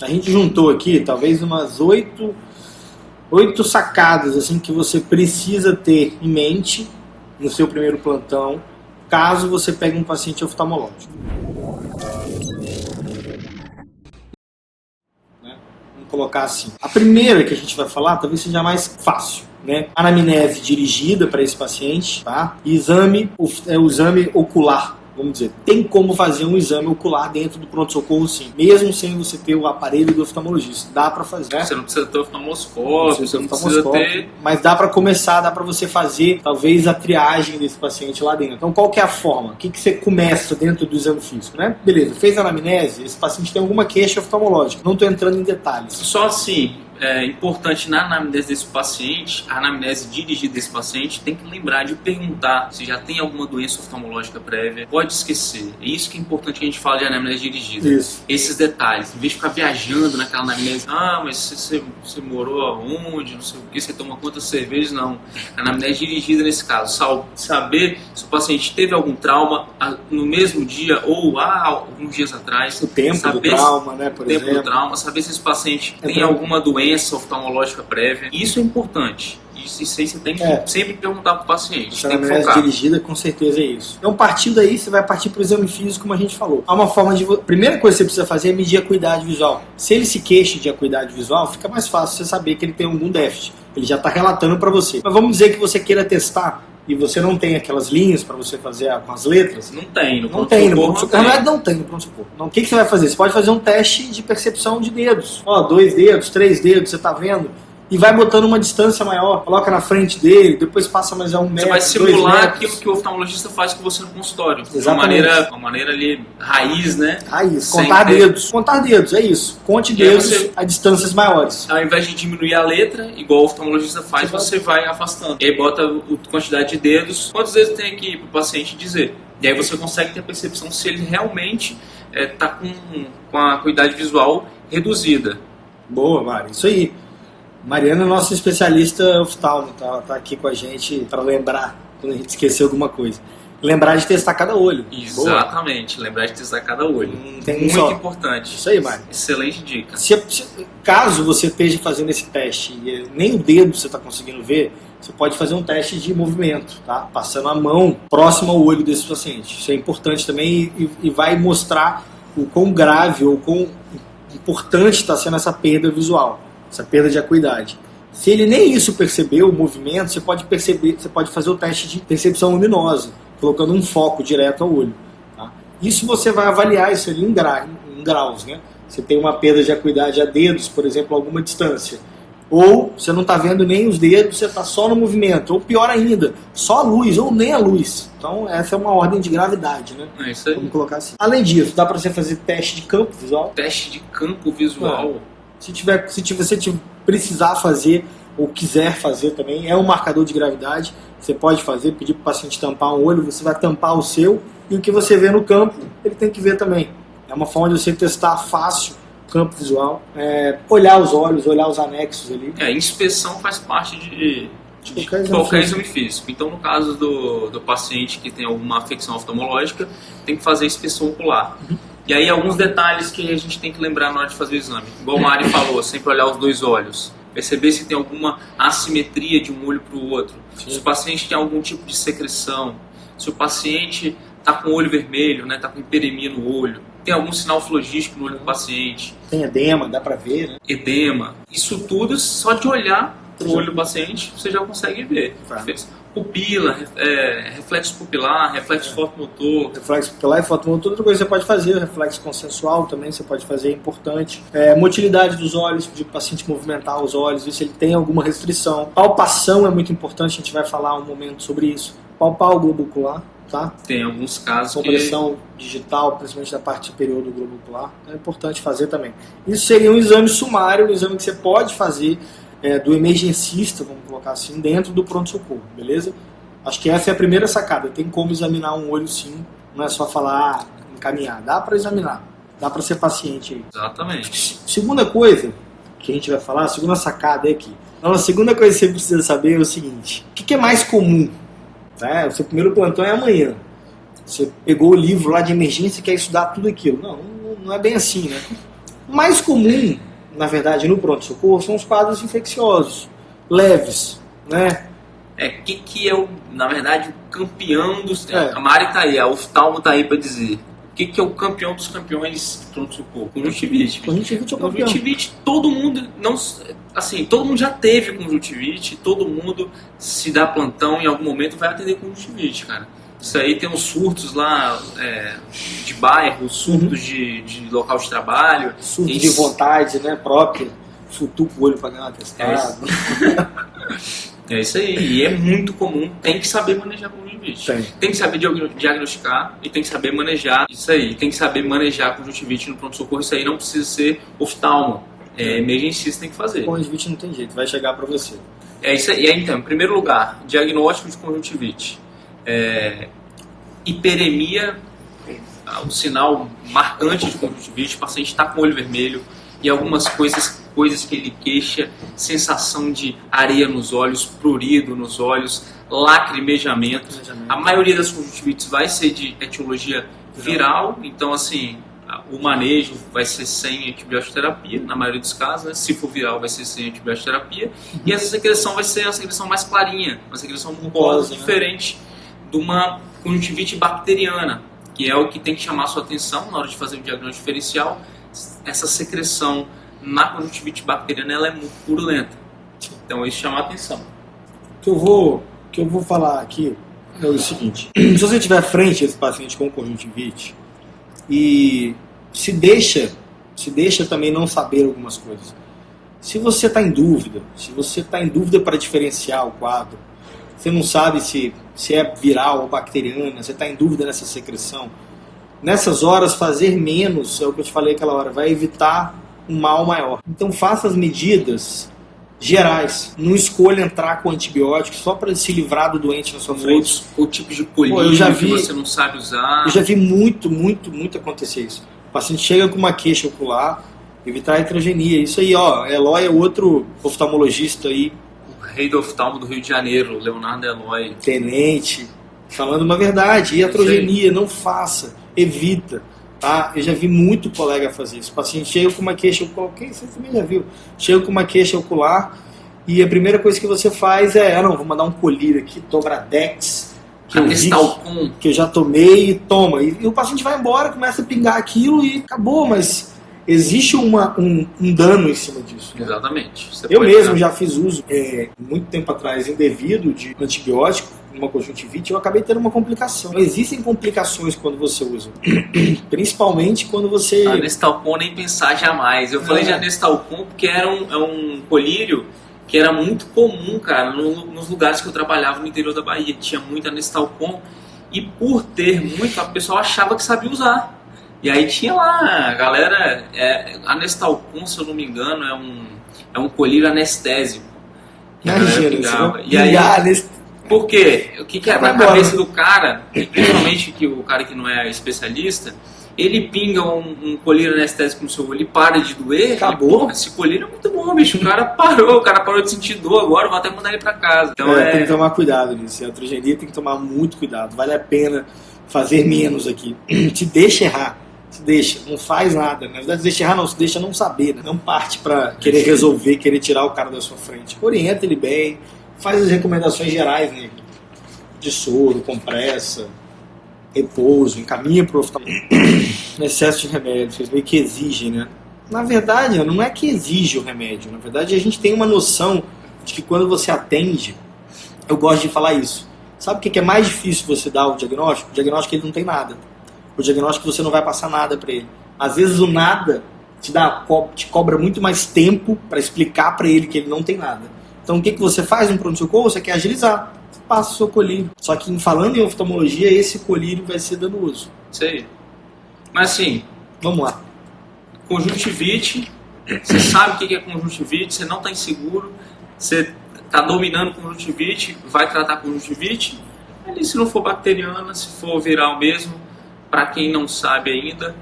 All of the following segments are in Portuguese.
A gente juntou aqui talvez umas 8 sacadas assim, que você precisa ter em mente no seu primeiro plantão, caso você pegue um paciente oftalmológico. Vamos colocar assim. A primeira que a gente vai falar talvez seja mais fácil, né? Anamnese dirigida para esse paciente, tá? Exame, o exame ocular. Vamos dizer, tem como fazer um exame ocular dentro do pronto-socorro, sim. Mesmo sem você ter o aparelho do oftalmologista. Dá para fazer. Você não precisa ter oftalmoscópio, você não precisa ter... Mas dá para começar, dá para você fazer, talvez, a triagem desse paciente lá dentro. Então, qual que é a forma? O que você começa dentro do exame físico, né? Beleza, fez a anamnese, esse paciente tem alguma queixa oftalmológica. Não estou entrando em detalhes. Só assim... É importante na anamnese desse paciente, a anamnese dirigida desse paciente, tem que lembrar de perguntar se já tem alguma doença oftalmológica prévia. Pode esquecer. É isso que é importante que a gente fala de anamnese dirigida. Isso. Esses detalhes. Em vez de ficar viajando naquela anamnese, mas você morou aonde, não sei o que, você toma quantas cervejas, não. A anamnese dirigida nesse caso. Saber se o paciente teve algum trauma no mesmo dia ou alguns dias atrás. O tempo do trauma, né, por exemplo. O tempo do trauma. Saber se esse paciente tem alguma doença oftalmológica prévia. Isso é importante. Isso aí você tem que sempre perguntar para o paciente. A anamnese dirigida, com certeza é isso. Então, partindo daí, você vai partir para o exame físico, como a gente falou. Há uma forma de... Primeira coisa que você precisa fazer é medir a acuidade visual. Se ele se queixa de acuidade visual, fica mais fácil você saber que ele tem algum déficit. Ele já está relatando para você. Mas vamos dizer que você queira testar e você não tem aquelas linhas para você fazer com as letras. Não tem no pronto-socorro. Na verdade, não tem no pronto-socorro. O que você vai fazer? Você pode fazer um teste de percepção de dedos. 2 dedos, 3 dedos, você está vendo? E vai botando uma distância maior, coloca na frente dele, depois passa mais a 1 metro. Você vai simular aquilo que o oftalmologista faz com você no consultório. Exatamente. Uma maneira ali, raiz, né? Raiz, contar dedos. Contar dedos, é isso. Conte dedos a distâncias maiores. Ao invés de diminuir a letra, igual o oftalmologista faz, você vai afastando. E aí bota a quantidade de dedos, quantos dedos tem aqui para o paciente dizer. E aí você consegue ter a percepção se ele realmente está com a acuidade visual reduzida. Boa, Mari, isso aí. Mariana é nossa especialista oftalmo, tá aqui com a gente para lembrar quando a gente esqueceu alguma coisa. Lembrar de testar cada olho. Exatamente, boa. Lembrar de testar cada olho. Muito importante. Isso aí, Mari. Excelente dica. Caso você esteja fazendo esse teste e nem o dedo você está conseguindo ver, você pode fazer um teste de movimento, tá? Passando a mão próximo ao olho desse paciente. Isso é importante também e vai mostrar o quão grave ou quão importante está sendo essa perda visual. Essa perda de acuidade. Se ele nem isso percebeu, o movimento, você pode fazer o teste de percepção luminosa, colocando um foco direto ao olho. Tá? Isso você vai avaliar isso ali em graus. Né? Você tem uma perda de acuidade a dedos, por exemplo, a alguma distância. Ou você não está vendo nem os dedos, você está só no movimento. Ou pior ainda, só a luz, ou nem a luz. Então essa é uma ordem de gravidade. Né? É isso aí. Vamos colocar assim. Além disso, dá para você fazer teste de campo visual. Teste de campo visual. Se você precisar fazer ou quiser fazer também, é um marcador de gravidade. Você pode fazer, pedir para o paciente tampar um olho, você vai tampar o seu e o que você vê no campo, ele tem que ver também. É uma forma de você testar fácil o campo visual, olhar os olhos, olhar os anexos ali. Inspeção faz parte de qualquer exame físico. Então, no caso do paciente que tem alguma afecção oftalmológica, tem que fazer inspeção ocular. E aí alguns detalhes que a gente tem que lembrar na hora de fazer o exame. Igual o Mari falou, sempre olhar os 2 olhos. Perceber se tem alguma assimetria de um olho para o outro. Sim. Se o paciente tem algum tipo de secreção. Se o paciente está com o olho vermelho, está com hiperemia no olho. Tem algum sinal flogístico no olho do paciente. Tem edema, dá para ver, né? Edema. Isso tudo, só de olhar para o olho do paciente, você já consegue ver. Pupila, reflexo pupilar, reflexo fotomotor. Reflexo pupilar e fotomotor, outra coisa que você pode fazer, reflexo consensual também você pode fazer, é importante. Motilidade dos olhos, pedir para o paciente movimentar os olhos, ver se ele tem alguma restrição. Palpação é muito importante, a gente vai falar um momento sobre isso. Palpar o globo ocular, tá? Tem alguns casos compressão digital, principalmente da parte superior do globo ocular, é importante fazer também. Isso seria um exame sumário, um exame que você pode fazer do emergencista, vamos colocar assim, dentro do pronto-socorro, beleza? Acho que essa é a primeira sacada, tem como examinar um olho sim, não é só falar, encaminhar, dá para examinar, dá para ser paciente aí. Exatamente. Segunda coisa que a gente vai falar, a segunda sacada é aqui. Então, a segunda coisa que você precisa saber é o seguinte, o que é mais comum? O seu primeiro plantão é amanhã, você pegou o livro lá de emergência e quer estudar tudo aquilo. Não é bem assim, né? Mais comum, na verdade, no pronto-socorro, são os quadros infecciosos, leves, né? Que é, na verdade, o campeão dos... A Mari está aí, a oftalmo está aí para dizer. O que é o campeão dos campeões de pronto-socorro? Conjuntivite. Conjuntivite é o campeão. Conjuntivite, todo mundo não... Assim, todo mundo já teve conjuntivite, todo mundo, se dá plantão, em algum momento vai atender conjuntivite, cara. Isso aí tem os surtos lá de bairro, surtos de local de trabalho. Surto de vontade, né, própria. Futuca o olho para ganhar atestado. É isso aí, e é muito comum, tem que saber manejar conjuntivite. Tem que saber diagnosticar e tem que saber manejar isso aí. Tem que saber manejar conjuntivite no pronto-socorro, isso aí não precisa ser oftalmo. Emergencista tem que fazer. Conjuntivite não tem jeito, vai chegar para você. É isso aí, então, em primeiro lugar, diagnóstico de conjuntivite. Hiperemia, o sinal marcante de conjuntivite, o paciente está com o olho vermelho e algumas coisas que ele queixa, sensação de areia nos olhos, prurido nos olhos, lacrimejamento. A maioria das conjuntivites vai ser de etiologia viral, então assim, o manejo vai ser sem antibiótico terapia, na maioria dos casos, né? Se for viral vai ser sem antibiótico terapia, e essa secreção vai ser a secreção mais clarinha, uma secreção mucosa, diferente de uma conjuntivite bacteriana, que é o que tem que chamar a sua atenção na hora de fazer o diagnóstico diferencial. Essa secreção na conjuntivite bacteriana ela é muito purulenta, então isso chama a atenção. O que eu vou falar aqui é o seguinte: se você tiver frente a esse paciente com conjuntivite e se deixa também não saber algumas coisas, se você está em dúvida, para diferenciar o quadro, você não sabe se é viral ou bacteriana, você está em dúvida nessa secreção, nessas horas fazer menos, é o que eu te falei aquela hora, vai evitar um mal maior. Então faça as medidas gerais, não escolha entrar com antibiótico só para se livrar do doente na sua frente. O tipo de colírio que você não sabe usar. Eu já vi muito acontecer isso. O paciente chega com uma queixa ocular, evitar a heterogenia. Isso aí, Eloy é outro oftalmologista aí. O rei do oftalmo do Rio de Janeiro, Leonardo Eloy. Tenente, falando uma verdade. E heterogenia, não faça, evita. Tá? Eu já vi muito colega fazer isso. O paciente chega com uma queixa ocular, você também já viu, chega com uma queixa ocular e a primeira coisa que você faz vou mandar um colírio aqui, Tobradex, que eu já tomei, e toma. E o paciente vai embora, começa a pingar aquilo e acabou, mas existe um dano em cima disso. Né? Exatamente. Eu mesmo já fiz uso, muito tempo atrás, indevido de antibiótico, uma conjuntivite, eu acabei tendo uma complicação. Existem complicações quando você usa, principalmente quando você... Anestalcon nem pensar jamais. Eu falei de Anestalcon porque era um colírio que era muito comum, cara, nos lugares que eu trabalhava no interior da Bahia. Tinha muito Anestalcon e por ter muito, a pessoa achava que sabia usar. E aí tinha lá, a galera, Anestalcon, se eu não me engano, é um colírio anestésico. E aí... Por quê? O que é na cabeça do cara, principalmente que o cara que não é especialista, ele pinga um colírio anestésico no seu olho e para de doer. Acabou. Esse colírio é muito bom, bicho. O cara parou de sentir dor agora, vou até mandar ele pra casa. Então tem que tomar cuidado nisso. A heterogenia tem que tomar muito cuidado. Vale a pena fazer menos aqui. Te deixa errar. Não faz nada. Na verdade, deixa errar, não, se deixa não saber. Né? Não parte pra querer resolver, querer tirar o cara da sua frente. Orienta ele bem. Faz as recomendações gerais, né? De soro, compressa, repouso, encaminha para o oftalmologista. Excesso de remédio, vocês meio que exigem, né? Na verdade, não é que exige o remédio. Na verdade, a gente tem uma noção de que quando você atende, eu gosto de falar isso. Sabe o que é mais difícil você dar o diagnóstico? O diagnóstico ele não tem nada. O diagnóstico você não vai passar nada para ele. Às vezes o nada te cobra muito mais tempo para explicar para ele que ele não tem nada. Então o que você faz no pronto-socorro? Você quer agilizar, você passa o seu colírio. Só que falando em oftalmologia, esse colírio vai ser danoso. Isso aí. Mas assim, vamos lá. Conjuntivite, você sabe o que é conjuntivite, você não está inseguro, você está dominando conjuntivite, vai tratar conjuntivite. Ali, se não for bacteriana, se for viral mesmo, para quem não sabe ainda,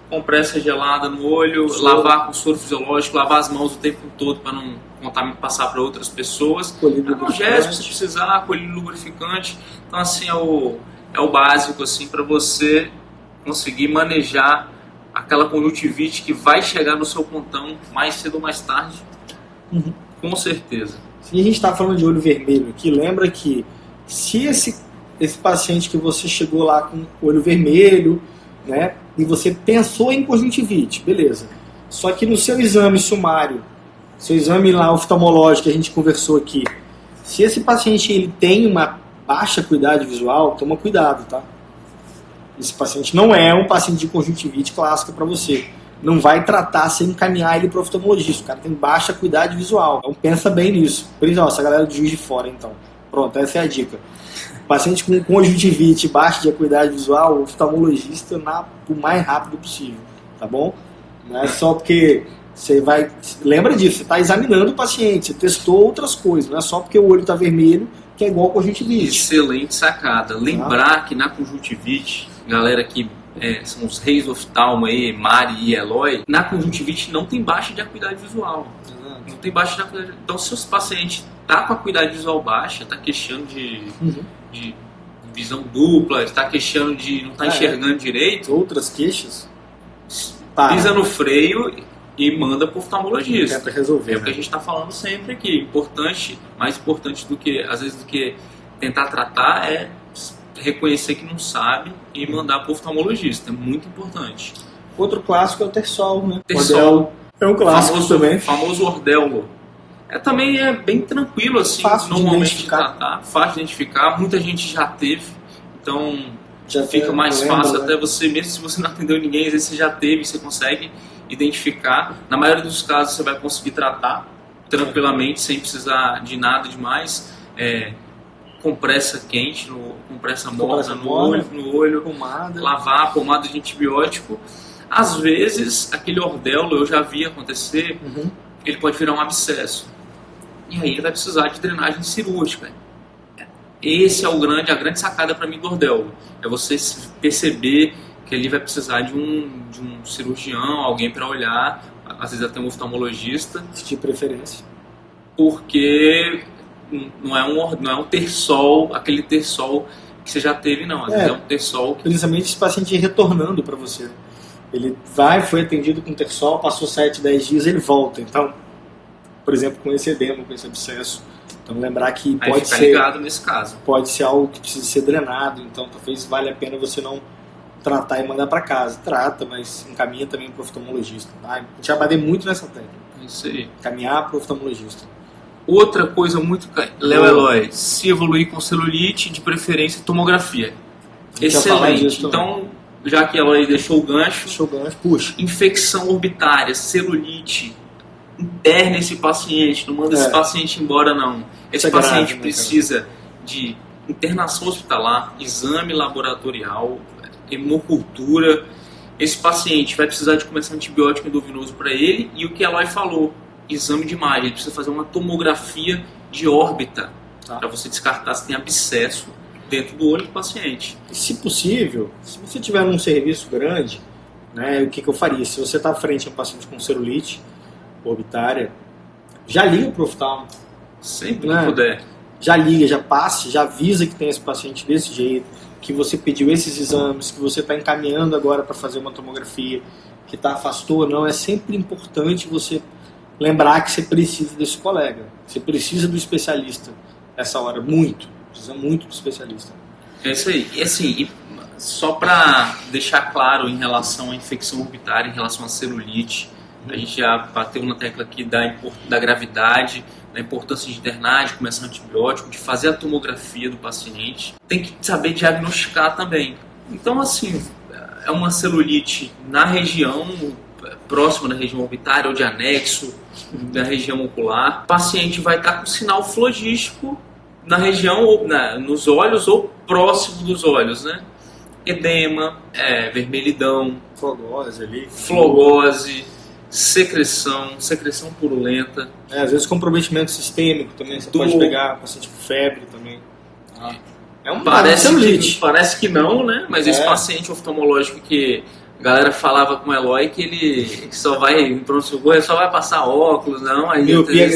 compressa gelada no olho, lavar com soro fisiológico, lavar as mãos o tempo todo para não passar para outras pessoas. Analgésico se precisar, colírio lubrificante. Então assim é o básico assim para você conseguir manejar a aquela conjuntivite que vai chegar no seu pontão mais cedo ou mais tarde, com certeza. Se a gente está falando de olho vermelho aqui, lembra que se esse paciente que você chegou lá com olho vermelho, né, e você pensou em conjuntivite, beleza. Só que no seu exame sumário, seu exame lá oftalmológico que a gente conversou aqui, se esse paciente ele tem uma baixa acuidade visual, toma cuidado, tá? Esse paciente não é um paciente de conjuntivite clássica para você. Não vai tratar sem encaminhar ele para o oftalmologista. O cara tem baixa acuidade visual. Então pensa bem nisso. Por isso, essa galera de Juiz de Fora, então. Pronto, essa é a dica. Paciente com conjuntivite baixa de acuidade visual, o oftalmologista o mais rápido possível, tá bom? Não é só porque você vai... Lembra disso, você está examinando o paciente, você testou outras coisas, não é só porque o olho está vermelho que é igual a conjuntivite. Excelente sacada. Lembrar que na conjuntivite, galera que são os reis do oftalmo aí, Mari e Eloy, na conjuntivite não tem baixa de acuidade visual. Não tem baixa de acuidade. Então, se o paciente está com a acuidade visual baixa, está queixando de visão dupla, está queixando de não estar enxergando direito, outras queixas, pisa no freio e manda para o oftalmologista. Tenta resolver. É o que a gente está falando sempre aqui. Importante, mais importante do que, às vezes, do que tentar tratar é reconhecer que não sabe e mandar para o oftalmologista. É muito importante. Outro clássico é o Tersol, né? Tersol. É um clássico também. Famoso Ordello. Também é bem tranquilo, assim, fácil normalmente de tratar. Fácil de identificar. Muita gente já teve. Então, já fica mais fácil até você, mesmo se você não atendeu ninguém, às vezes você já teve, você consegue identificar. Na maioria dos casos, você vai conseguir tratar tranquilamente, sem precisar de nada demais. Compressa quente, compressa morna no olho, pomada. Lavar, pomada de antibiótico. Às vezes, aquele Ordello, eu já vi acontecer, ele pode virar um abscesso. E aí ele vai precisar de drenagem cirúrgica. Esse é a grande sacada para mim do Ordello. É você perceber que ele vai precisar de um cirurgião, alguém para olhar, às vezes até um oftalmologista. De preferência. Porque não é um Tersol, aquele Tersol que você já teve, não. Às vezes é um Tersol que... Principalmente esse paciente retornando para você. Ele foi atendido com Tersol, passou 7, 10 dias, ele volta. Então, por exemplo, com esse edema, com esse abscesso. Então, lembrar que aí pode fica ser... ligado nesse caso. Pode ser algo que precisa ser drenado. Então, talvez valha a pena você não tratar e mandar para casa. Trata, mas encaminha também para o oftalmologista. Tá? A gente vai bater muito nessa técnica. Isso aí. Caminhar para o oftalmologista. Outra coisa muito... Léo Eloy, se evoluir com celulite, de preferência tomografia. Excelente. Então, já que ela deixou o gancho, puxa. Infecção orbitária, celulite, interna esse paciente, não manda esse paciente embora não. Esse paciente grave, precisa de internação hospitalar, exame laboratorial, hemocultura. Esse paciente vai precisar de começar antibiótico endovenoso para ele, e o que a Eloy falou, exame de imagem, ele precisa fazer uma tomografia de órbita, para você descartar se tem abscesso dentro do olho do paciente. E, se possível, se você tiver um serviço grande, né, o que eu faria? Se você está à frente de um paciente com celulite orbitária, já liga para o oftalmo. Sempre que puder. Já liga, já passe, já avisa que tem esse paciente desse jeito, que você pediu esses exames, que você está encaminhando agora para fazer uma tomografia, que afastou ou não. É sempre importante você lembrar que você precisa desse colega. Você precisa do especialista nessa hora, muito. Precisa muito do especialista. É isso aí. E assim, só para deixar claro em relação à infecção orbitária, em relação à celulite, a gente já bateu na tecla aqui da gravidade, da importância de internar, de começar antibiótico, de fazer a tomografia do paciente. Tem que saber diagnosticar também. Então, assim, é uma celulite na região próxima da região orbitária ou de anexo da região ocular. O paciente vai estar com sinal flogístico na região, nos olhos ou próximo dos olhos, né? Edema, vermelhidão, flogose, secreção purulenta. Às vezes comprometimento sistêmico também, você pode pegar paciente com febre também. É um parece que não, né? Mas esse paciente oftalmológico que a galera falava com o Eloy que ele só vai pronto-socorro, só vai passar óculos, não. Aí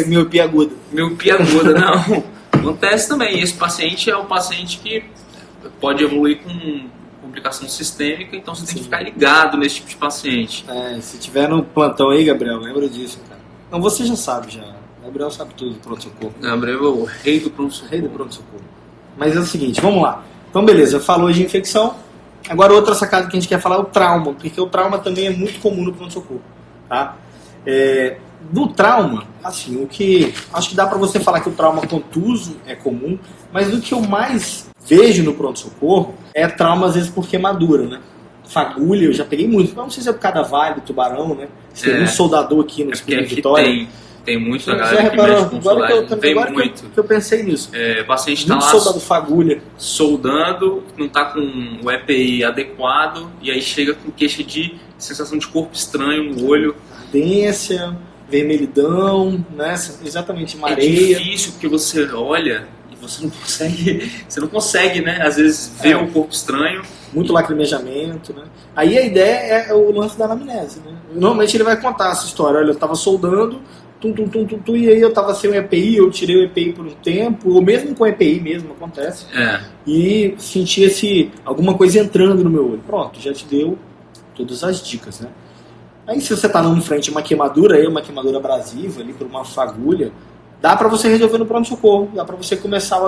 miopia aguda. Miopia aguda, não. Acontece também. Esse paciente é um paciente que pode evoluir com complicação sistêmica, então você tem que ficar ligado nesse tipo de paciente. Se tiver no plantão aí, Gabriel, lembra disso, cara. Não, você já sabe já. Gabriel sabe tudo do pronto-socorro. Gabriel é o rei do pronto-socorro. Rei do pronto-socorro. Mas é o seguinte, vamos lá. Então, beleza, falou de infecção. Agora, outra sacada que a gente quer falar é o trauma, porque o trauma também é muito comum no pronto-socorro, tá? Do trauma, assim, o que... Acho que dá pra você falar que o trauma contuso é comum, mas o que eu mais vejo no pronto-socorro é trauma, às vezes, por queimadura, né? Fagulha, eu já peguei muito. Não sei se é por causa da Vale, Tubarão, né? Tem um soldador aqui no Espírito de Vitória. Tem muito a galera que mexe com soldado. Tem muito. Que eu pensei nisso. O paciente está lá soldado fagulha. Soldando, não está com o EPI adequado, e aí chega com queixa de sensação de corpo estranho no olho. Ardência, vermelhidão, né? Exatamente, mareia. É difícil porque você olha e você não consegue, né? Às vezes ver o corpo estranho. Muito lacrimejamento, né? Aí a ideia é o lance da anamnese, né? Normalmente ele vai contar essa história. Olha, eu estava soldando, e aí eu estava sem o EPI, eu tirei o EPI por um tempo, ou mesmo com o EPI mesmo, acontece. E senti alguma coisa entrando no meu olho. Pronto, já te deu todas as dicas, né? Aí se você está num frente uma queimadura abrasiva ali por uma fagulha, dá para você resolver no pronto-socorro, dá para você começar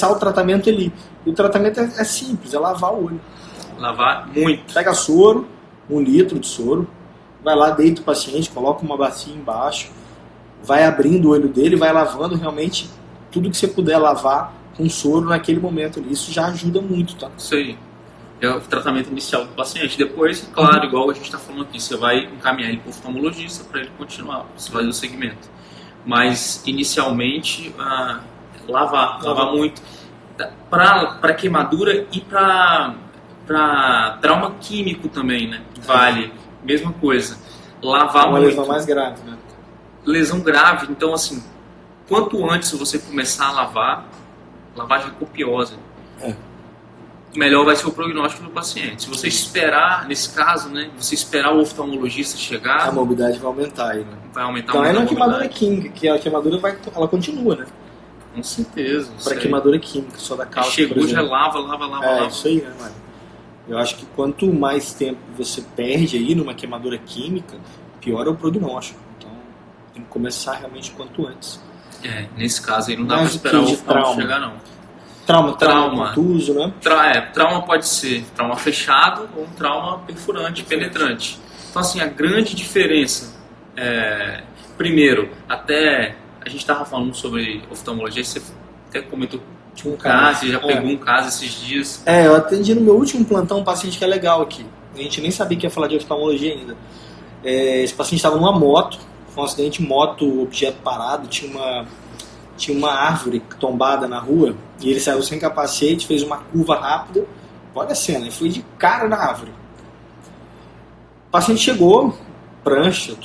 o tratamento ali. E o tratamento é simples, é lavar o olho. Lavar muito. Pega soro, 1 litro de soro, vai lá, deita o paciente, coloca uma bacia embaixo, vai abrindo o olho dele, vai lavando realmente tudo que você puder lavar com soro naquele momento ali. Isso já ajuda muito, tá? Isso aí. É o tratamento inicial do paciente. Depois, claro, igual a gente está falando aqui, você vai encaminhar ele para o oftalmologista para ele continuar, você vai fazer o segmento. Mas, inicialmente, lavar muito. Para queimadura e para trauma químico também, né? Vale, mesma coisa. Lavar uma muito. Lesão mais grave, né? Lesão grave, então assim, quanto antes você começar a lavar, lavagem copiosa, melhor vai ser o prognóstico do paciente. Se você esperar, nesse caso, né? Você esperar o oftalmologista chegar, a morbidade vai aumentar aí, né? Vai aumentar então muito. Então é na queimadura química, que a queimadura ela continua, né? Com certeza. Para queimadura química, só da calça. Chegou, já lava. Isso aí, né, mano? Eu acho que quanto mais tempo você perde aí numa queimadura química, pior é o prognóstico. Então tem que começar realmente quanto antes. Nesse caso aí não dá para esperar o oftalmologista chegar, não. Trauma contuso, né? Trauma pode ser trauma fechado ou um trauma perfurante, penetrante. Então, assim, a grande diferença primeiro, até a gente estava falando sobre oftalmologia, você até comentou um caso, você já pegou um caso esses dias. Eu atendi no meu último plantão um paciente que é legal aqui. A gente nem sabia que ia falar de oftalmologia ainda. Esse paciente estava numa moto, foi um acidente moto, objeto parado, tinha uma árvore tombada na rua e ele saiu sem capacete, fez uma curva rápida, olha a cena, ele foi de cara na árvore. O paciente chegou, prancha,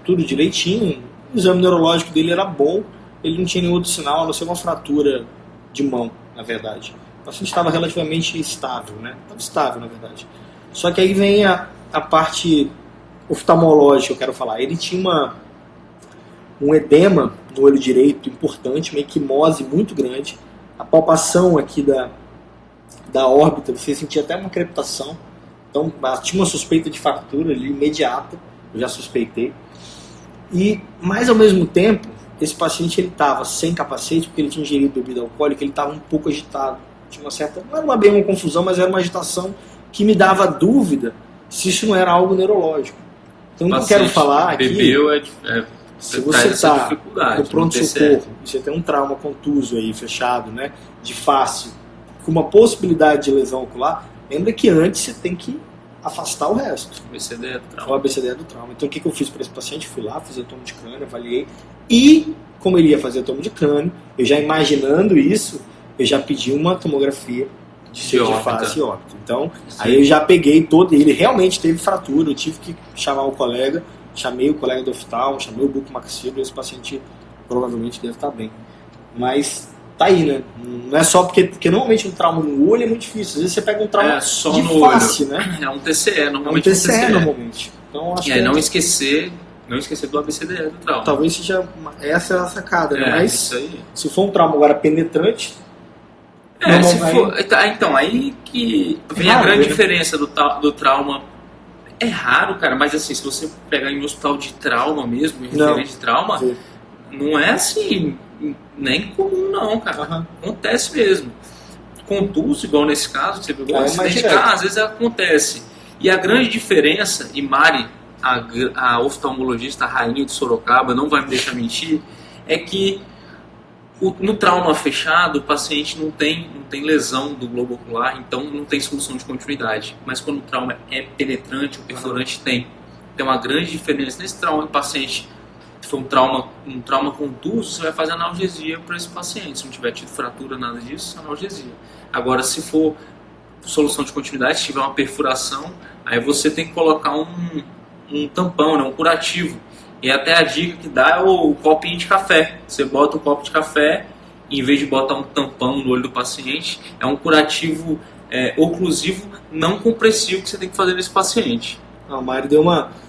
tudo direitinho, o exame neurológico dele era bom, ele não tinha nenhum outro sinal, a não ser uma fratura de mão, na verdade. O paciente estava relativamente estável, né? Estava estável, na verdade. Só que aí vem a parte oftalmológica que eu quero falar. Ele tinha um edema no olho direito importante, uma equimose muito grande. A palpação aqui da órbita, você sentia até uma crepitação. Então, tinha uma suspeita de fratura ali, imediata. Eu já suspeitei. Mas, ao mesmo tempo, esse paciente estava sem capacete, porque ele tinha ingerido bebida alcoólica, ele estava um pouco agitado. Tinha uma certa, não era bem uma confusão, mas era uma agitação que me dava dúvida se isso não era algo neurológico. Então, o que eu quero falar aqui... se você está no pronto-socorro e você tem um trauma contuso aí, fechado, né, de face, com uma possibilidade de lesão ocular, lembra que antes você tem que afastar o resto. O ABCD é do trauma. O ABCD é do trauma. Então o que eu fiz para esse paciente? Fui lá, fiz o tomo de crânio, avaliei. E, como ele ia fazer o tomo de crânio, eu já imaginando isso, eu já pedi uma tomografia de face e óbito. Então, aí eu já peguei todo, ele realmente teve fratura, eu tive que chamar o colega, chamei o colega do oftalmo, chamei o bucomaxilo, e esse paciente provavelmente deve estar bem. Mas tá aí, né? Não é só porque normalmente um trauma no olho é muito difícil. Às vezes você pega um trauma só de no face, olho, né? É um TCE, normalmente. É um TCE, normalmente. Então, acho que não esquecer do ABCDE do trauma. Talvez seja essa é a sacada, né? Mas isso aí. Se for um trauma agora penetrante, Se for, então, aí que vem a grande diferença do trauma. É raro, cara, mas assim, se você pegar em um hospital de trauma mesmo, em referente de trauma, não é assim, nem comum não, cara. Acontece mesmo. Contuso, igual nesse caso, você pegou um acidente de carro, às vezes acontece. E a grande diferença, e Mari, a oftalmologista, a rainha de Sorocaba, não vai me deixar mentir, é que no trauma fechado, o paciente não tem lesão do globo ocular, então não tem solução de continuidade. Mas quando o trauma é penetrante, o perfurante tem. Tem uma grande diferença. Nesse trauma, o paciente, se for um trauma contuso, você vai fazer analgesia para esse paciente. Se não tiver tido fratura, nada disso, analgesia. Agora, se for solução de continuidade, se tiver uma perfuração, aí você tem que colocar um tampão, né, um curativo. E até a dica que dá é o copinho de café. Você bota um copo de café, em vez de botar um tampão no olho do paciente, é um curativo oclusivo não compressivo que você tem que fazer nesse paciente. A Mari deu uma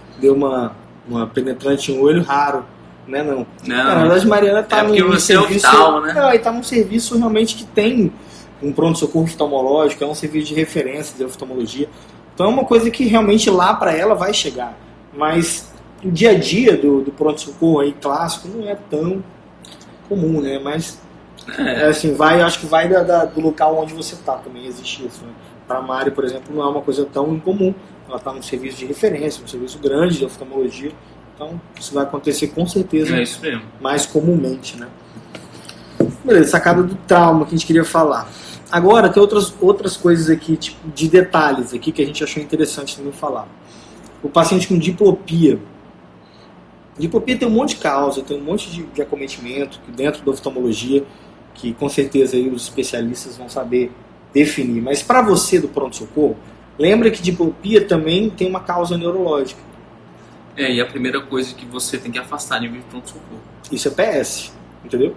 penetrante no olho raro, né? Não. Na verdade, Mariana está num serviço, né? Tá num serviço realmente que tem um pronto-socorro oftalmológico, é um serviço de referência de oftalmologia. Então é uma coisa que realmente lá para ela vai chegar. Mas o dia a dia do pronto-socorro aí clássico não é tão comum, né? Mas assim, acho que vai do local onde você está também, existe isso, né? Para a Mari, por exemplo, não é uma coisa tão incomum. Ela está num serviço de referência, um serviço grande de oftalmologia. Então, isso vai acontecer com certeza isso mesmo. Mais comumente, né? Beleza, sacada do trauma que a gente queria falar. Agora, tem outras coisas aqui, tipo, de detalhes aqui que a gente achou interessante também falar. O paciente com diplopia. Diplopia tem um monte de causa, tem um monte de acometimento dentro da oftalmologia, que com certeza aí os especialistas vão saber definir. Mas para você do pronto-socorro, lembra que diplopia também tem uma causa neurológica. E a primeira coisa que você tem que afastar nível de pronto-socorro. Isso é PS, entendeu?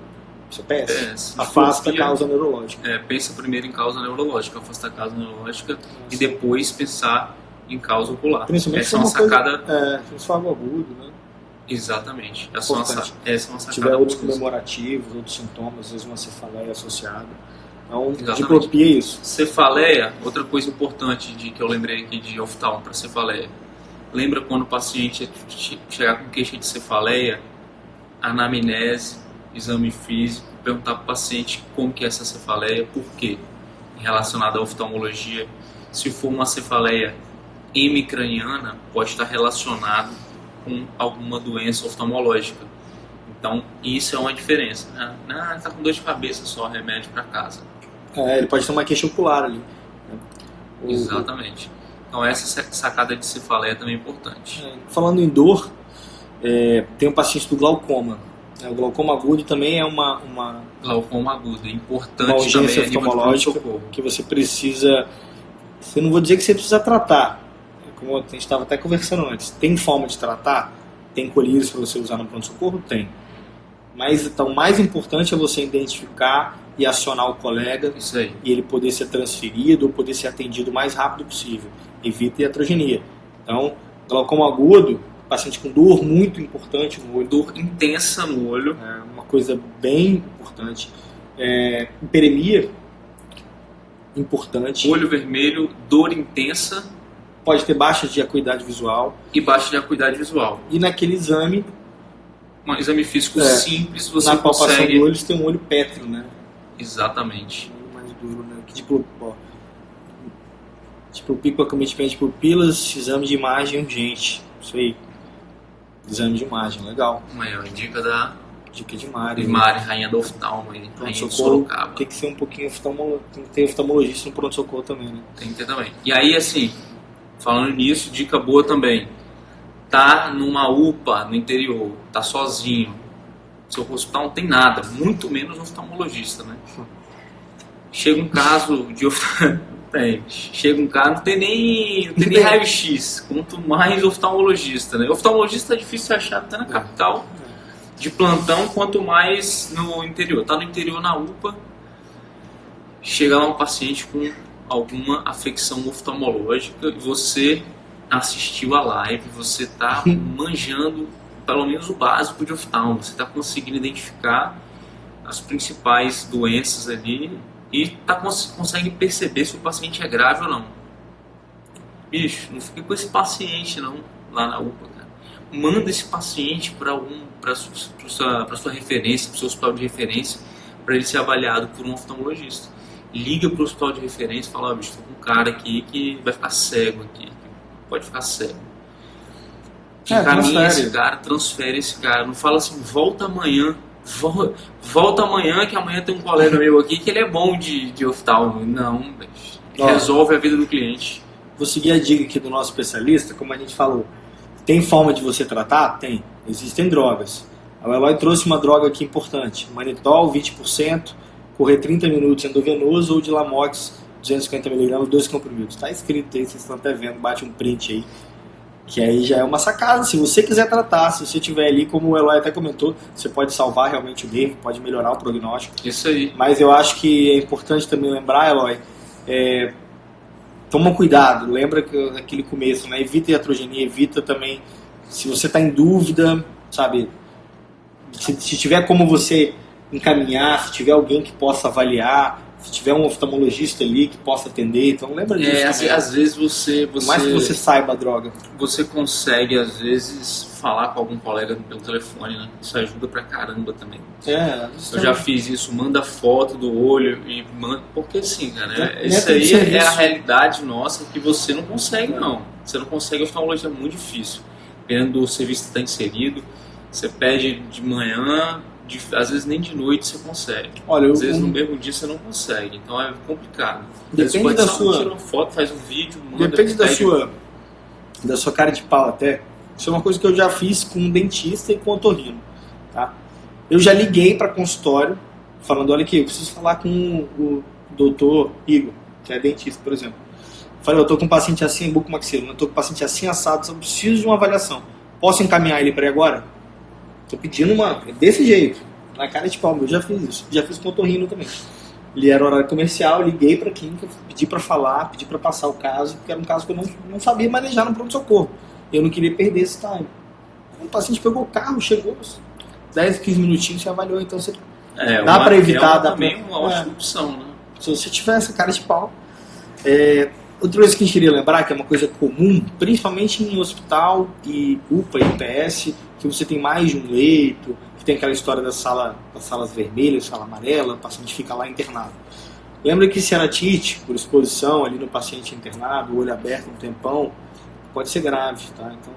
Isso é PS. Afasta a causa neurológica. Pensa primeiro em causa neurológica, afasta a causa neurológica e depois pensar em causa ocular. Principalmente essa é uma sacada. Se for algo agudo, né? Exatamente. Essa é uma sacada. Se tiver outros comemorativos, outros sintomas, às vezes uma cefaleia associada. Então, diplopia é isso. Cefaleia, outra coisa importante que eu lembrei aqui de oftalmo para cefaleia. Lembra quando o paciente chegar com queixa de cefaleia, anamnese, exame físico, perguntar para o paciente como que é essa cefaleia, por quê? Relacionada à oftalmologia. Se for uma cefaleia hemicraniana, pode estar relacionado com alguma doença oftalmológica. Então, isso é uma diferença. Está com dor de cabeça só, remédio para casa. Ele pode ter uma queixa ocular ali. Exatamente. Então, essa sacada de cefaleia também é importante. Falando em dor, tem um paciente do glaucoma. O glaucoma agudo também é uma glaucoma agudo, é importante, uma urgência oftalmológica que você precisa. Eu não vou dizer que você precisa tratar, como a gente estava até conversando antes. Tem forma de tratar? Tem colírios para você usar no pronto-socorro? Tem. Mas então, o mais importante é você identificar e acionar o colega. Isso aí. E ele poder ser transferido ou poder ser atendido o mais rápido possível. Evita iatrogenia. Então, glaucoma agudo, paciente com dor muito importante no olho. Dor intensa no olho. Uma coisa bem importante. Hiperemia, importante. Olho vermelho, dor intensa. Pode ter baixa de acuidade visual. E baixa de acuidade visual. E naquele exame... Um exame físico simples, você na palpação consegue... do olho, você tem um olho pétreo, né? Exatamente. Um olho mais duro, né? Que diplopia com acometimento de pupilas, exame de imagem urgente. Isso aí. Exame de imagem, legal. Maior dica da... Dica de Mari. Mari, rainha do oftalmo, rainha do Sorocaba. Tem que ser um pouquinho tem que ter oftalmologista no pronto-socorro também, né? Tem que ter também. E aí, assim, falando nisso, dica boa também. Tá numa UPA no interior, tá sozinho, seu hospital não tem nada, muito menos oftalmologista, né? Chega um caso de chega um caso, não tem nem raio-x, quanto mais oftalmologista, né? Oftalmologista é difícil achar até na capital, de plantão, quanto mais no interior. Tá no interior, na UPA, chega lá um paciente com alguma afecção oftalmológica e você assistiu a live, você está manjando pelo menos o básico de oftalmo, você está conseguindo identificar as principais doenças ali e consegue perceber se o paciente é grave ou não. Bicho, não fique com esse paciente não, lá na UPA, cara. Manda esse paciente para sua referência, para o seu hospital de referência, para ele ser avaliado por um oftalmologista. Liga para o hospital de referência e fala, bicho, estou com um cara aqui que vai ficar cego aqui, pode ficar cego. Encaminha esse cara, transfere esse cara, não fala assim, volta amanhã que amanhã tem um colega meu aqui que ele é bom de oftalmo. Não, bicho, resolve a vida do cliente. Vou seguir a dica aqui do nosso especialista, como a gente falou. Tem forma de você tratar? Tem. Existem drogas. O Eloy trouxe uma droga aqui importante. Manitol, 20%, correr 30 minutos endovenoso ou de Lamox, 250mg, 2 comprimidos. Está escrito aí, vocês estão até vendo, bate um print aí. Que aí já é uma sacada. Se você quiser tratar, se você tiver ali, como o Eloy até comentou, você pode salvar realmente o nervo, pode melhorar o prognóstico. Isso aí. Mas eu acho que é importante também lembrar, Eloy, toma cuidado, lembra que naquele começo, né? Evita iatrogenia, evita também, se você está em dúvida, sabe, se tiver como você encaminhar, se tiver alguém que possa avaliar, se tiver um oftalmologista ali que possa atender, então lembra disso. Às vezes você... Por mais que você saiba a droga. Você consegue, às vezes, falar com algum colega pelo telefone, né? Isso ajuda pra caramba também. Eu já fiz isso, manda foto do olho e manda... Porque assim, cara, isso aí é a realidade nossa que você não consegue, não. Você não consegue, oftalmologia é muito difícil. Dependendo do serviço que está inserido, você pede de manhã... às vezes nem de noite você consegue. Olha, às vezes no mesmo dia você não consegue. Então é complicado. Depende da sua... tira uma foto, faz um vídeo, manda. Depende da sua cara de pau até. Isso é uma coisa que eu já fiz com um dentista e com um otorrino. Tá? Eu já liguei para consultório falando, olha aqui, eu preciso falar com o doutor Igor, que é dentista, por exemplo. Falei, eu estou com um paciente assim, bucomaxilo, eu estou com um paciente assim assado, eu preciso de uma avaliação. Posso encaminhar ele para aí agora? Estou pedindo desse jeito, na cara de pau. Eu já fiz isso, já fiz com o otorrino também. Ele era horário comercial, liguei para a clínica, pedi para falar, pedi para passar o caso, porque era um caso que eu não sabia manejar no pronto-socorro. Eu não queria perder esse time. O paciente pegou o carro, chegou, 10, 15 minutinhos, você avaliou, então você dá para evitar. Dá também uma ótima opção, né? Se você tiver essa cara de pau. Outra coisa que a gente queria lembrar, que é uma coisa comum, principalmente em hospital e UPA e IPS, que você tem mais de um leito, que tem aquela história das salas vermelhas, sala amarela, o paciente fica lá internado. Lembra que ceratite, por exposição ali no paciente internado, olho aberto um tempão, pode ser grave, tá? Então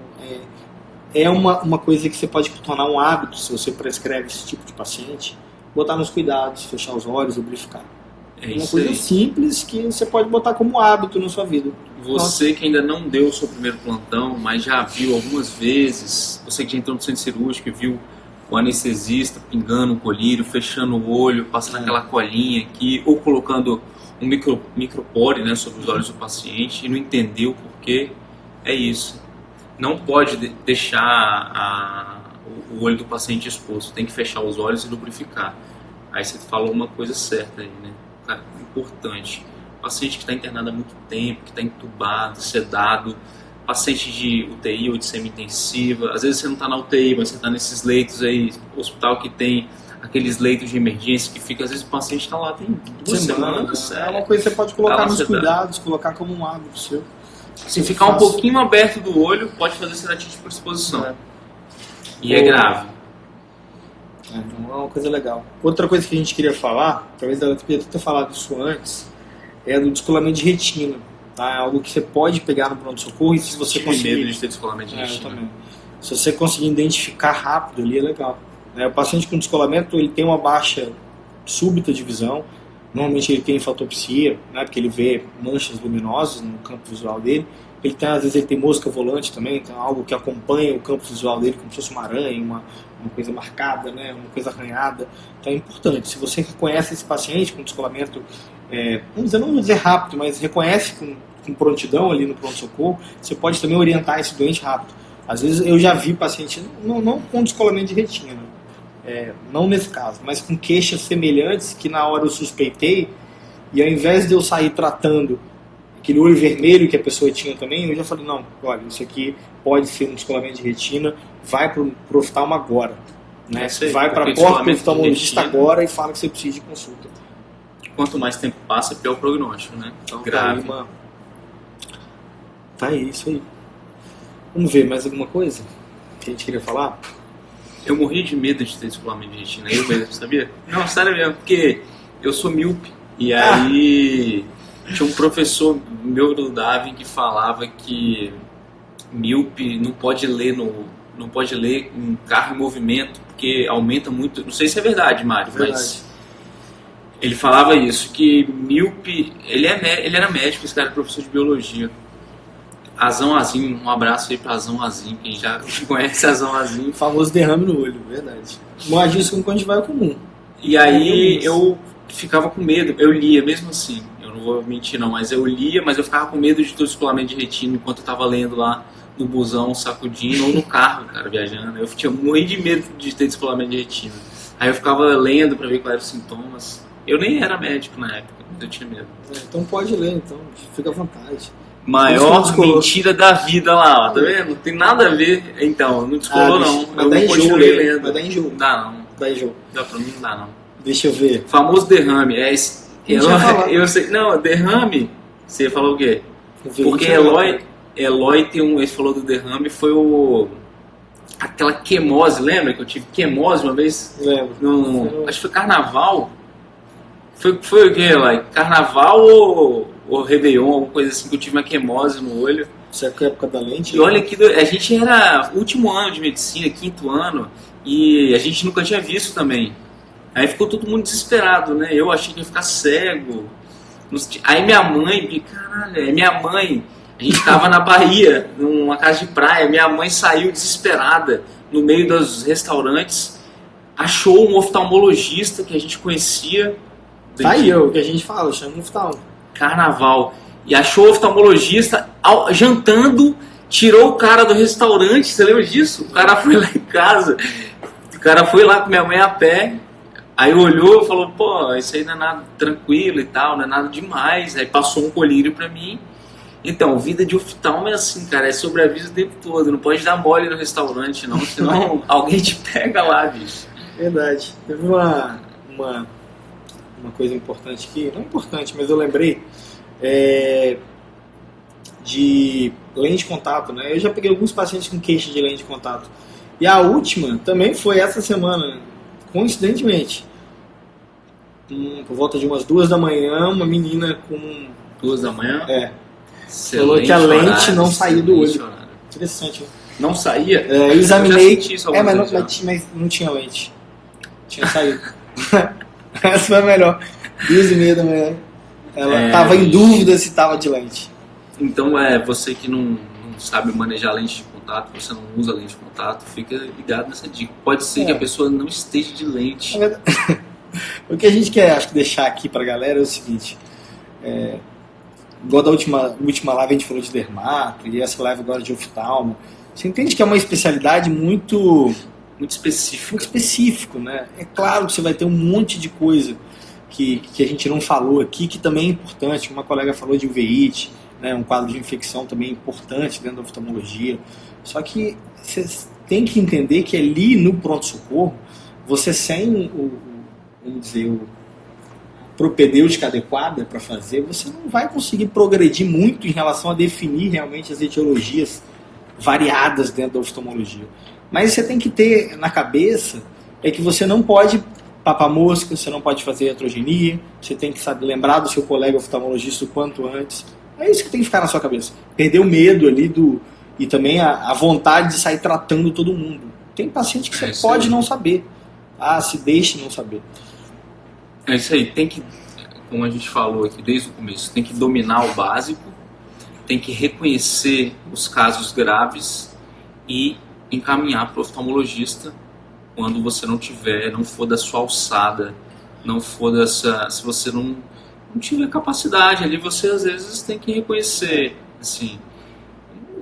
é uma coisa que você pode tornar um hábito, se você prescreve esse tipo de paciente, botar nos cuidados, fechar os olhos, lubrificar. É uma coisa simples que você pode botar como hábito na sua vida. Você que ainda não deu o seu primeiro plantão, mas já viu algumas vezes, você que já entrou no centro cirúrgico e viu o anestesista pingando um colírio, fechando o olho, passando aquela colinha aqui, ou colocando um micropore, né, sobre os olhos do paciente e não entendeu o porquê, é isso. Não pode deixar o olho do paciente exposto, tem que fechar os olhos e lubrificar. Aí você falou uma coisa certa aí, né? Cara, importante. Paciente que está internado há muito tempo, que está entubado, sedado, paciente de UTI ou de semi-intensiva. Às vezes você não está na UTI, mas você está nesses leitos aí, hospital que tem aqueles leitos de emergência que fica, às vezes o paciente está lá, tem 2 semanas. É uma coisa que você pode colocar nos cuidados, colocar como um hábito seu. Se ficar um pouquinho aberto do olho, pode fazer ceratite por exposição. E é grave. Então é uma coisa legal. Outra coisa que a gente queria falar, talvez eu podia ter falado isso antes, é do descolamento de retina. Tá? É algo que você pode pegar no pronto-socorro e se você conseguir... medo de ter descolamento de retina. Eu também. Se você conseguir identificar rápido ali, é legal. O paciente com descolamento, ele tem uma baixa súbita de visão. Normalmente ele tem fotopsia, né, porque ele vê manchas luminosas no campo visual dele. Ele tem, às vezes ele tem mosca volante também, então algo que acompanha o campo visual dele como se fosse uma aranha, uma coisa marcada, né, uma coisa arranhada. Então é importante. Se você reconhece esse paciente com descolamento, não vou dizer rápido, mas reconhece com prontidão ali no pronto-socorro, você pode também orientar esse doente rápido. Às vezes eu já vi paciente, não com descolamento de retina, não nesse caso, mas com queixas semelhantes que na hora eu suspeitei, e ao invés de eu sair tratando aquele olho vermelho que a pessoa tinha também, eu já falei, não, olha, isso aqui pode ser um descolamento de retina, vai para o oftalmo agora, né? Vai para a porta do oftalmologista agora e fala que você precisa de consulta. quanto mais tempo passa, pior o prognóstico, né? Então, grave. Tá aí, isso aí. Vamos ver, mais alguma coisa que a gente queria falar? Eu morri de medo de ter descolamento de retina, eu mesmo, sabia? Não, sério mesmo, porque eu sou míope. E aí tinha um professor meu do Darwin que falava que míope não pode ler um carro em movimento, porque aumenta muito. Não sei se é verdade, Mário, mas ele falava isso, que míope, ele era médico, esse cara é professor de biologia. Azão Azim, um abraço aí pra Azão Azim, quem já conhece Azão Azim. O famoso derrame no olho, verdade. Mas isso como quando vai ao comum. E aí eu ficava com medo, eu lia mesmo assim, eu não vou mentir não, mas eu lia, mas eu ficava com medo de ter descolamento de retina enquanto eu tava lendo lá no busão, sacudindo, ou no carro, cara, viajando. Eu tinha muito de medo de ter descolamento de retina. Aí eu ficava lendo pra ver quais eram os sintomas. Eu nem era médico na época, mas eu tinha medo. Então pode ler, então, fica à vontade. Maior mentira da vida lá, ó, tá vendo? Não tem nada a ver. Então, não descolou não. Eu não continuei lendo. Vai dar enjoo. Dá não. Dá enjoo. Dá pra mim, não dá não. Deixa eu ver. Famoso derrame. Eu sei. Não, derrame. Você falou o quê? Porque Eloy tem um. Ele falou do derrame, foi aquela quemose, lembra que eu tive quemose uma vez? Lembro. Acho que foi carnaval. Foi o quê, Eloy? Carnaval ou Réveillon, alguma coisa assim, que eu tive uma quemose no olho. Isso é a época da lente? E olha que a gente era último ano de medicina, 5º ano, e a gente nunca tinha visto também. Aí ficou todo mundo desesperado, né? Eu achei que ia ficar cego. Aí minha mãe, a gente tava na Bahia, numa casa de praia, minha mãe saiu desesperada no meio dos restaurantes, achou um oftalmologista que a gente conhecia. Tá aí, o que a gente fala, chama oftalmo. Carnaval. E achou o oftalmologista jantando, tirou o cara do restaurante, você lembra disso? O cara foi lá em casa, o cara foi lá com minha mãe a pé, aí olhou e falou, pô, isso aí não é nada tranquilo e tal, não é nada demais. Aí passou um colírio pra mim. Então, vida de oftalmo é assim, cara, é sobreaviso o tempo todo, não pode dar mole no restaurante não, senão alguém te pega lá, bicho. Verdade. Teve uma coisa importante aqui, não importante, mas eu lembrei, de lente de contato, né? Eu já peguei alguns pacientes com queixa de lente de contato. E a última também foi essa semana, coincidentemente. Por volta de umas 2 da manhã, uma menina com... 2 da manhã? Falou que a lente não saiu do olho. Interessante, né? Não saía? Eu examinei, mas não tinha lente. Tinha saído. Essa foi a melhor. 2h30 da manhã. Ela estava em dúvida se estava de lente. Então, você que não sabe manejar lente de contato, você não usa lente de contato, fica ligado nessa dica. Pode ser que a pessoa não esteja de lente. O que a gente quer, acho que, deixar aqui pra galera é o seguinte. Igual da última live a gente falou de dermato, e essa live agora de oftalmo. Você entende que é uma especialidade muito específico, né? É claro que você vai ter um monte de coisa que a gente não falou aqui, que também é importante. Uma colega falou de uveíte, né? Um quadro de infecção também importante dentro da oftalmologia. Só que você tem que entender que ali no pronto-socorro, você sem o propedêutica adequada para fazer, você não vai conseguir progredir muito em relação a definir realmente as etiologias variadas dentro da oftalmologia. Mas você tem que ter na cabeça que você não pode papar mosca, você não pode fazer heterogenia, você tem que lembrar do seu colega oftalmologista o quanto antes. É isso que tem que ficar na sua cabeça. Perder o medo ali e também a vontade de sair tratando todo mundo. Tem paciente que você pode não saber. Se deixe não saber. É isso aí, tem que, como a gente falou aqui desde o começo, tem que dominar o básico, tem que reconhecer os casos graves e encaminhar para o oftalmologista quando você não for da sua alçada, se você não tiver capacidade ali, você às vezes tem que reconhecer, assim,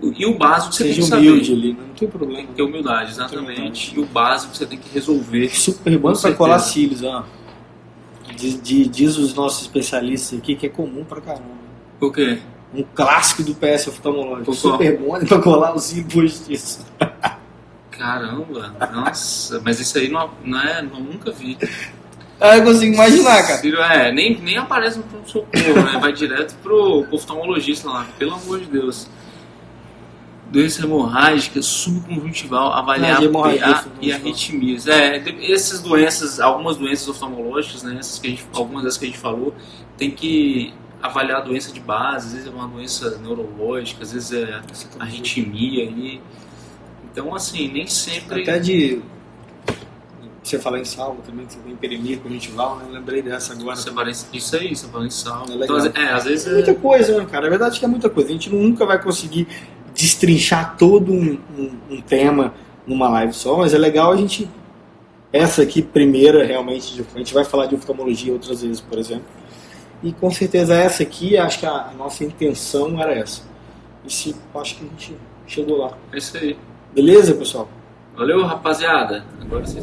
e o básico você tem que saber. Seja humilde ali, não tem problema. Tem que ter humildade, exatamente, e o básico você tem que resolver. Super bom para colar cílios, ó. Diz os nossos especialistas aqui que é comum pra caramba. O quê? Um clássico do PS oftalmológico. Super bom pra colar os cílios postiços. Caramba, nossa, mas isso aí não nunca vi. Eu consigo imaginar, cara. Nem aparece no pronto-socorro, né? Vai direto pro oftalmologista lá, pelo amor de Deus. Doença hemorrágica, subconjuntival, avaliar PA e arritmias. Essas doenças, algumas doenças oftalmológicas, né? Algumas das que a gente falou, tem que avaliar a doença de base, às vezes é uma doença neurológica, às vezes é arritmia. Então, assim, nem sempre... Até de... Você fala em salvo também, que você tem hiperemia conjuntival, né? Eu lembrei dessa agora. Isso aí, você fala em salvo. Então, às vezes é muita coisa, né, cara? A verdade é que é muita coisa. A gente nunca vai conseguir destrinchar todo um tema numa live só, mas é legal a gente... Essa aqui, primeira, realmente, a gente vai falar de oftalmologia outras vezes, por exemplo. E com certeza essa aqui, acho que a nossa intenção era essa. E acho que a gente chegou lá. É isso aí. Beleza, pessoal? Valeu, rapaziada. Agora sim.